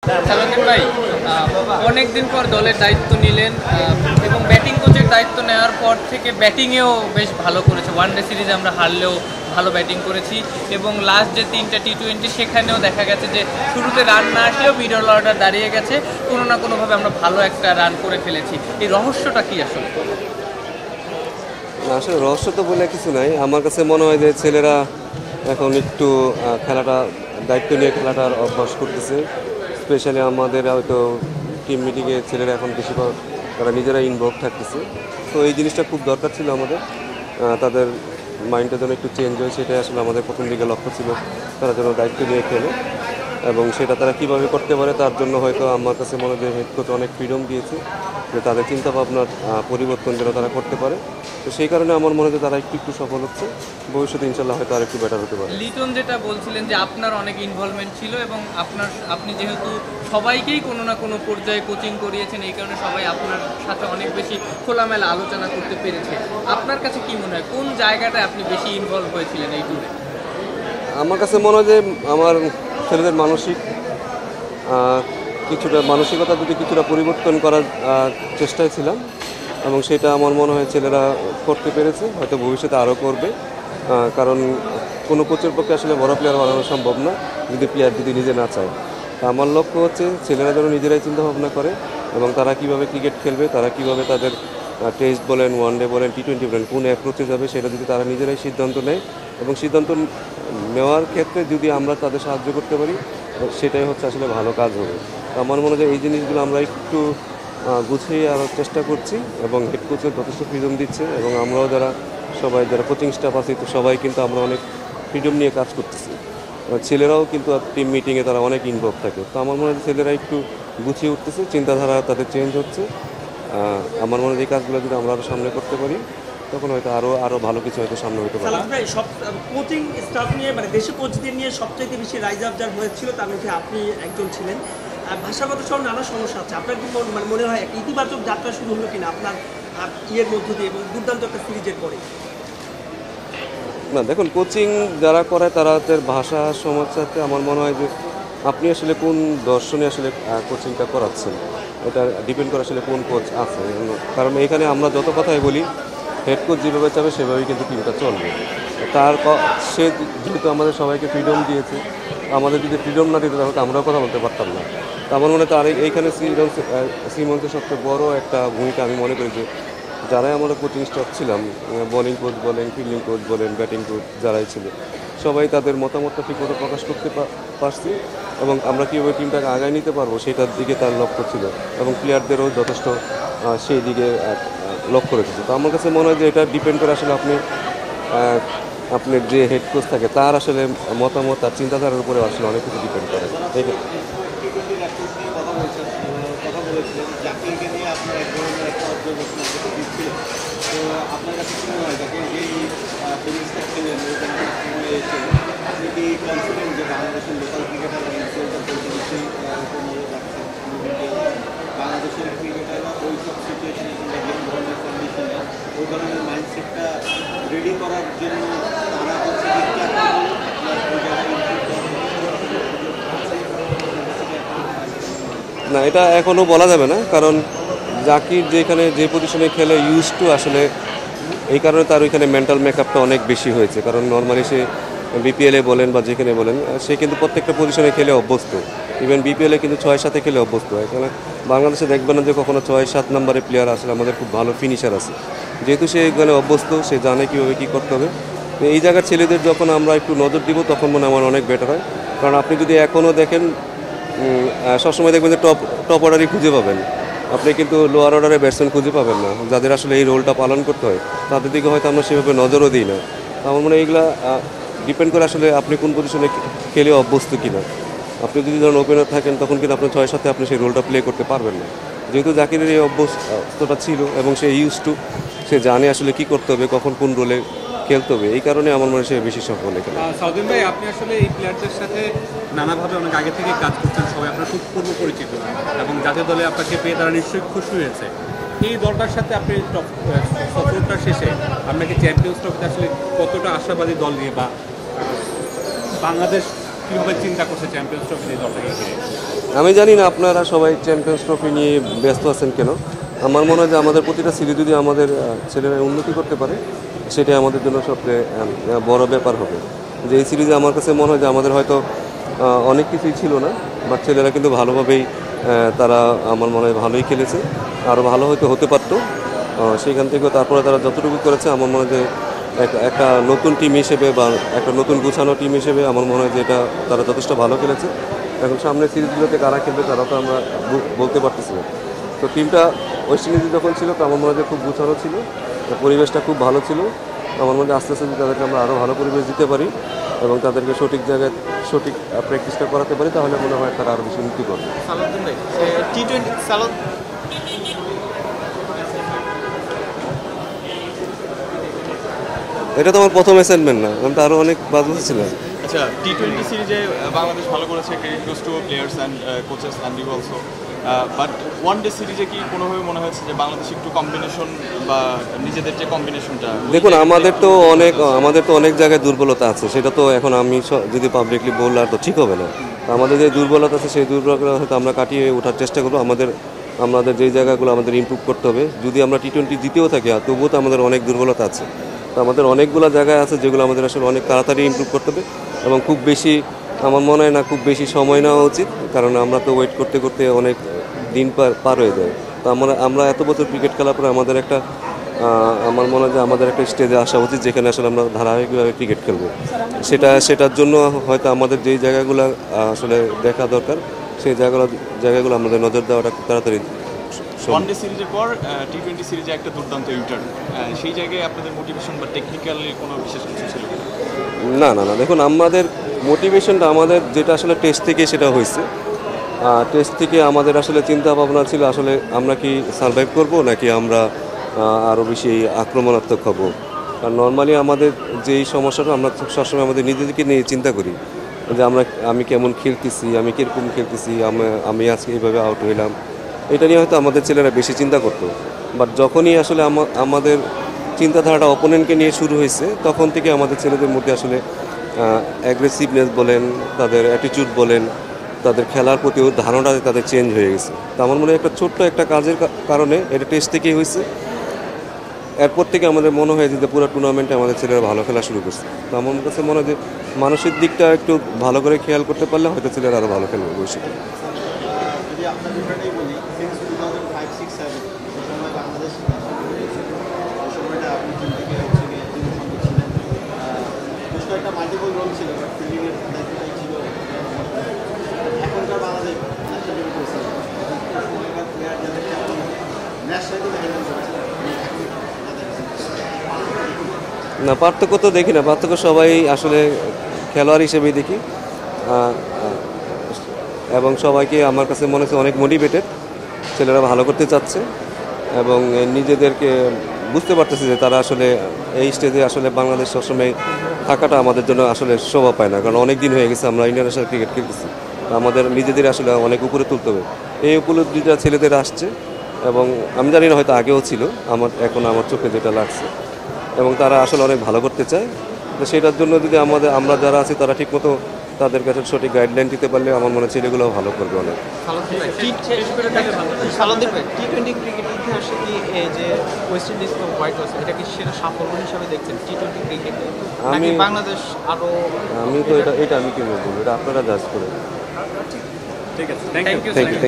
সালাউদ্দিন ভাই, অনেকদিন পর দলের দায়িত্ব নিলেন এবং ব্যাটিং কোচের দায়িত্ব নেওয়ার পর থেকে ব্যাটিংয়েও বেশ ভালো করেছে। ওয়ানডে সিরিজে আমরা হারলেও ভালো ব্যাটিং করেছি এবং লাস্ট যে 3টা টি-20 সেখানেও দেখা গেছে যে শুরুতে রান না আসলেও মিডল অর্ডার দাঁড়িয়ে গেছে, কোনো না কোনোভাবে আমরা ভালো একটা রান করে ফেলেছি। এই রহস্যটা কি আসলে? না, আসলে রহস্য তো বলে কিছু নাই। আমার কাছে মনে হয় যে ছেলেরা এখন একটু খেলাটা দায়িত্ব নিয়ে খেলাটার অভ্যাস করতেছে। স্পেশালি আমাদের হয়তো টিম মিটিংয়ে ছেলেরা এখন বেশিরভাগ তারা নিজেরা ইনভলভ থাকতেছে। তো এই জিনিসটা খুব দরকার ছিল আমাদের। তাদের মাইন্ডটা যেন একটু চেঞ্জ হয়, সেটাই আসলে আমাদের প্রথম দিকে লক্ষ্য ছিল। তারা যেন দায়িত্ব নিয়ে খেলে এবং সেটা তারা কীভাবে করতে পারে তার জন্য হয়তো আমার কাছে মনে হয় যে হেড কোচ অনেক ফ্রিডম দিয়েছে যে তাদের চিন্তাভাবনার পরিবর্তন যেন তারা করতে পারে। তো সেই কারণে আমার মনে হয় যে তারা একটু একটু সফল হচ্ছে। ভবিষ্যতে ইনশাল্লাহ হয়তো আর একটু বেটার হতে পারে। লিটন যেটা বলছিলেন যে আপনার অনেক ইনভলভমেন্ট ছিল এবং আপনি যেহেতু সবাইকেই কোনো না কোনো পর্যায়ে কোচিং করিয়েছেন, এই কারণে সবাই আপনার সাথে অনেক বেশি খোলামেলা আলোচনা করতে পেরেছে। আপনার কাছে কি মনে হয় কোন জায়গাটায় আপনি বেশি ইনভলভ হয়েছিলেন এই ট্যুরে? আমার কাছে মনে হয় যে আমার ছেলেদের কিছুটা মানসিকতা যদি কিছুটা পরিবর্তন করার চেষ্টায় ছিলাম এবং সেটা আমার মনে হয় ছেলেরা করতে পেরেছে, হয়তো ভবিষ্যতে আরও করবে। কারণ কোনো কোচের পক্ষে আসলে বড় প্লেয়ার বানানো সম্ভব না যদি প্লেয়ার যদি নিজে না চায়। তা আমার লক্ষ্য হচ্ছে ছেলেরা যেন নিজেরাই চিন্তাভাবনা করে এবং তারা কীভাবে ক্রিকেট খেলবে, তারা কীভাবে তাদের টেস্ট বলেন, ওয়ানডে বলেন, টি-20 বলেন, কোন অ্যাপ্রোচে যাবে সেটা যদি তারা নিজেরাই সিদ্ধান্ত নেয় এবং সিদ্ধান্ত নেওয়ার ক্ষেত্রে যদি আমরা তাদের সাহায্য করতে পারি সেটাই হচ্ছে আসলে ভালো কাজ হবে। তো আমার মনে হয় এই জিনিসগুলো আমরা একটু গুছিয়ে আরও চেষ্টা করছি এবং হেড কোচের যথেষ্ট ফ্রিডম দিচ্ছে এবং আমরাও যারা কোচিং স্টাফ আছি তো সবাই কিন্তু আমরা অনেক ফ্রিডম নিয়ে কাজ করতেছি। ছেলেরাও কিন্তু টিম মিটিংয়ে তারা অনেক ইনভলভ থাকে। তো আমার মনে হয় ছেলেরা একটু গুছিয়ে উঠতেছে, চিন্তাধারা তাদের চেঞ্জ হচ্ছে। আমার মনে হয় এই কাজগুলো যদি আমরা আরও সামনে করতে পারি তখন হয়তো আরও ভালো কিছু হয়তো সামনে হতে পারে। সালাম ভাই, সব কোচিং স্টাফ নিয়ে মানে দেশি কোচদের নিয়ে সবচাইতে বেশি রাইজ আপ যার হয়েছিল তার মধ্যে আপনি একজন ছিলেন। আর ভাষাগত সব নানা সমস্যা আছে, আপনার কি মনে হয় একটা ইতিবাচক যাত্রা শুরু হলো কিনা আপনার ইয়ের মধ্য দিয়ে এবং দুর্দান্ত একটা সিরিজের পরে? না দেখুন, কোচিং যারা করে তাদের ভাষা সমস্যাতে আমার মনে হয় যে আপনি আসলে কোন দর্শনে আসলে কোচিংটা করাচ্ছেন এটা ডিপেন্ড করে আসলে কোন কোচ আছে। কারণ এখানে আমরা যত কথাই বলি হেড কোচ যেভাবে চাবে সেভাবেই কিন্তু টিমটা চলবে। সে যেহেতু আমাদের সবাইকে ফ্রিডম দিয়েছে, আমাদের যদি ফ্রিডম না দিত তাহলে তো আমরাও কথা বলতে পারতাম না। তো আমার মনে হয় তার এইখানে শ্রীমন্তের সবচেয়ে বড় একটা ভূমিকা আমি মনে করি যে যারাই আমরা কোচিং স্টাফ ছিলাম, বোলিং কোচ বলেন, ফিল্ডিং কোচ বলেন, ব্যাটিং কোচ যারাই ছিল সবাই তাদের মতামতটা ঠিকমতো প্রকাশ করতে পারছি এবং আমরা কীভাবে টিমটাকে আগায় নিতে পারবো সেটার দিকে তার লক্ষ্য ছিল এবং প্লেয়ারদেরও যথেষ্ট সেই দিকে লক্ষ্য রেখেছে। তো আমার কাছে মনে হয় যে এটা ডিপেন্ড করে আসলে আপনার যে হেড কোচ থাকে তার আসলে মতামত তার চিন্তাধারার উপরে আসলে অনেক কিছু ডিপেন্ড করে। কথা বলেছিলেন জাকিরকে নিয়ে আপনার এক ধরনের একটা অবজারভেশন দিচ্ছিলেন। তো আপনার কাছে কি মনে হয় জাকির যেই টেনিসটা খেলেন ওই সময়ে এসে আপনি কি কনফিডেন্ট যে বাংলাদেশের লোকাল ক্রিকেটার বেশি রাখছেন বাংলাদেশের ক্রিকেটাররা ওই সব সিচুয়েশনে কিংবা যে ধরনের কন্ডিশনে ওই ধরনের মাইন্ডসেটটা রেডি করার জন্য তারা হচ্ছে না, এটা এখনও বলা যাবে না, কারণ জাকির যেখানে যে পজিশনে খেলে ইউজ টু আসলে এই কারণে তার ওইখানে মেন্টাল মেকআপটা অনেক বেশি হয়েছে। কারণ নর্মালি সে বিপিএলে বলেন বা যেখানে বলেন সে কিন্তু প্রত্যেকটা পজিশনে খেলে অভ্যস্ত। ইভেন বিপিএলে কিন্তু 6-7 খেলে অভ্যস্ত। এখানে বাংলাদেশে দেখবেন না যে কখনো 6-7 নম্বরে প্লেয়ার আসলে আমাদের খুব ভালো ফিনিশার আছে। যেহেতু সে এখানে অভ্যস্ত, সে জানে কীভাবে কী করতে হবে। এই জায়গার ছেলেদের যখন আমরা একটু নজর দিব তখন মনে আমার অনেক বেটার হয়। কারণ আপনি যদি এখনও দেখেন সবসময় দেখবেন যে টপ অর্ডারই খুঁজে পাবেন, আপনি কিন্তু লোয়ার অর্ডারে ব্যাটসম্যান খুঁজে পাবেন না যাদের আসলে এই রোলটা পালন করতে হয়। তাদের দিকে হয়তো আমরা সেভাবে নজরও দিই না। আমার মনে হয় এইগুলা ডিপেন্ড করে আসলে আপনি কোন পজিশনে খেলে অভ্যস্ত কিনা। আপনি যদি ধরুন ওপেনার থাকেন তখন কিন্তু আপনার 6-7 আপনি সেই রোলটা প্লে করতে পারবেন না। যেহেতু জাকিরের এই অভ্যস্তটা ছিল এবং সে ইউজ টু, সে জানে আসলে কী করতে হবে, কখন কোন রোলে খেলতে হবে, এই কারণে আমার মনে হয় সে বেশি সফল এখানে। সাউদিন ভাই, আপনি আসলে এই প্লেয়ারদের সাথে নানাভাবে অনেক আগে থেকে কাজ করছেন, সবাই আপনার খুব পূর্ব পরিচিত এবং জাতীয় দলে আপনাকে পেয়ে তারা নিশ্চয়ই খুশি হয়েছে। এই দলটার সাথে আপনি সফরটা শেষে আপনাকে চ্যাম্পিয়ন্স ট্রফিতে আসলে কতটা আশাবাদী দল নিয়ে বা বাংলাদেশ কীভাবে চিন্তা করছে চ্যাম্পিয়ন্স ট্রফি এই দলটাকে ঘিরে? আমি জানি না আপনারা সবাই চ্যাম্পিয়ন্স ট্রফি নিয়ে ব্যস্ত আছেন কেন। আমার মনে হয় যে আমাদের প্রতিটা সিরিজ যদি আমাদের ছেলেরা উন্নতি করতে পারে সেটাই আমাদের জন্য সবচেয়ে বড় ব্যাপার হবে। যে এই সিরিজে আমার কাছে মনে হয় যে আমাদের হয়তো অনেক কিছুই ছিল না, বাট ছেলেরা কিন্তু ভালোভাবেই তারা আমার মনে হয় ভালোই খেলেছে, আরও ভালো হয়তো হতে পারতো। সেখান থেকেও তারপরে তারা যতটুকু করেছে আমার মনে হয় যে একটা নতুন টিম হিসেবে বা একটা নতুন গুছানো টিম হিসেবে আমার মনে হয় যে এটা তারা যথেষ্ট ভালো খেলেছে। এখন সামনের সিরিজগুলোতে কারা খেলবে তারা তো আমরা বলতে পারতেছি না। তো টিমটা ওয়েস্ট ইন্ডিজে যখন ছিল তো আমার মনে হয় যে খুব গুছানো ছিল, পরিবেশটা খুব ভালো ছিল। আমার মনে হয় আস্তে আস্তে যদি তাদেরকে আমরা আরও ভালো পরিবেশ দিতে পারি এবং তাদেরকে সঠিক জায়গায় সঠিক প্র্যাকটিসটা করাতে পারি তাহলে মনে হয় তারা আরও বেশি উন্নতি করবে। এটা তো আমার প্রথম অ্যাসাইনমেন্ট না, আমি তো আরও অনেক বাজে ছিলাম। আচ্ছা, টি-20 সিরিজে বাংলাদেশ ভালো করেছে, credit goes to players and coaches and you also. But one day সিরিজে কি কোনোভাবে মনে হয়েছে যে বাংলাদেশ একটু কম্বিনেশন বা নিজেদের যে কম্বিনেশনটা? দেখুন, আমাদের তো অনেক জায়গায় দুর্বলতা আছে, সেটা তো এখন আমি যদি পাবলিকলি বললে আর তো ঠিক হবে না। আমাদের যে দুর্বলতা আছে সেই দুর্বলতা হয়তো আমরা কাটিয়ে ওঠার চেষ্টা করবো। আমাদের যেই জায়গাগুলো আমাদের ইমপ্রুভ করতে হবে, যদি আমরা টি-20 জিতেও থাকি তবুও তো আমাদের অনেক দুর্বলতা আছে। তো আমাদের অনেকগুলো জায়গায় আছে যেগুলো আমাদের আসলে অনেক তাড়াতাড়ি ইমপ্রুভ করতে হবে এবং খুব বেশি আমার মনে হয় না খুব বেশি সময় নেওয়া উচিত, কারণ আমরা তো ওয়েট করতে করতে অনেক দিন পার হয়ে যায়। তো আমরা এত বছর ক্রিকেট খেলার পরে আমাদের একটা আমার মনে হয় যে আমাদের একটা স্টেজে আসা উচিত যেখানে আসলে আমরা ধারাবাহিকভাবে ক্রিকেট খেলবো। সেটার জন্য হয়তো আমাদের যেই জায়গাগুলো আসলে দেখা দরকার সেই জায়গাগুলো আমাদের নজর দেওয়াটা খুব তাড়াতাড়ি। ওয়ান ডে সিরিজের পর টি-20 সিরিজে একটা দুর্দান্ত ইউটার্ন, সেই জায়গায় আপনাদের মোটিভেশন বা টেকনিক্যালি কোনো বিশেষ কিছু ছিল? না, দেখুন, আমাদের মোটিভেশনটা আমাদের যেটা আসলে টেস্ট থেকে সেটা হয়েছে। টেস্ট থেকে আমাদের আসলে চিন্তা ভাবনা ছিল আসলে আমরা কি সারভাইভ করব নাকি আমরা আরও বেশি আক্রমণাত্মক হব। কারণ নর্মালি আমাদের যেই সমস্যাটা আমরা সবসময় আমাদের নিজেদেরকে নিয়ে চিন্তা করি যে আমি কেমন খেলতেছি, আমি কীরকম খেলতেছি, আমি আজকে এইভাবে আউট হইলাম, এটা নিয়ে হয়তো আমাদের ছেলেরা বেশি চিন্তা করতো। বাট যখনই আসলে আমাদের চিন্তাধারাটা অপোনেন্টকে নিয়ে শুরু হয়েছে তখন থেকে আমাদের ছেলেদের মধ্যে আসলে অ্যাগ্রেসিভনেস বলেন, তাদের অ্যাটিটিউড বলেন, তাদের খেলার প্রতি ধারণাটা তাদের চেঞ্জ হয়ে গেছে। তো আমার মনে হয় একটা ছোট্ট একটা কাজের কারণে এটা টেস্ট থেকেই হয়েছে। এরপর থেকে আমাদের মনে হয় যে পুরো টুর্নামেন্টে আমাদের ছেলেরা ভালো খেলা শুরু করছে। তো আমার কাছে মনে হয় যে মানসিক দিকটা একটু ভালো করে খেয়াল করতে পারলে হয়তো ছেলেরা আরও ভালো খেলবে ভবিষ্যতে। যদি আপনার ব্যাপারটাই বলি, সিন্স 2005-6-7 সেই সময় বাংলাদেশ ওই সময়টা আপনি টিম থেকে হচ্ছে গিয়ে টিমের সঙ্গে ছিলেন, বেশ কয়েকটা মাল্টিপল রোল ছিল, বাট ফিল্ডিংয়ের দায়িত্বটাই ছিল। এখনকার বাংলাদেশ ন্যাশনাল টিমে করেছে সময়কার প্লেয়ার যাদেরকে আপনি ন্যাশনাল টিমে হ্যান্ডেল করেছেন, না, পার্থক্য তো দেখি না, পার্থক্য সবাই আসলে খেলোয়াড় হিসেবেই দেখি এবং সবাইকে আমার কাছে মনে হচ্ছে অনেক মোটিভেটেড, ছেলেরা ভালো করতে চাচ্ছে এবং নিজেদেরকে বুঝতে পারতেছে যে তারা আসলে এই স্টেজে আসলে বাংলাদেশ সবসময় থাকাটা আমাদের জন্য আসলে শোভা পায় না, কারণ অনেক দিন হয়ে গেছে আমরা ইন্টারন্যাশনাল ক্রিকেট খেলতেছি, আমাদের নিজেদের আসলে অনেক উপরে তুলতে হবে। এই উপলব্ধিটা ছেলেদের আসছে এবং আমি জানি না হয়তো আগেও ছিল, এখন আমার চোখে যেটা লাগছে, এবং তারা আসলে অনেক ভালো করতে চায়। তো সেটার জন্য যদি আমরা যারা আছি তারা ঠিকমতো তাদের কাছে সঠিক গাইডলাইন দিতে পারলে আমার মনে হয় ছেলেগুলোও ভালো করবে অনেক। টি-20 ক্রিকেট ইতিহাসে কি এই যে ওয়েস্ট ইন্ডিজ তো হোয়াইট ওয়াশ এটা কি সেরা সাফল্য হিসাবে দেখছেন টি-20 ক্রিকেটে, নাকি বাংলাদেশ আরও? আমি তো এটা আমি কি বলবো, এটা আপনারা জাজ করে। ঠিক আছে, থ্যাংক ইউ। Thank you.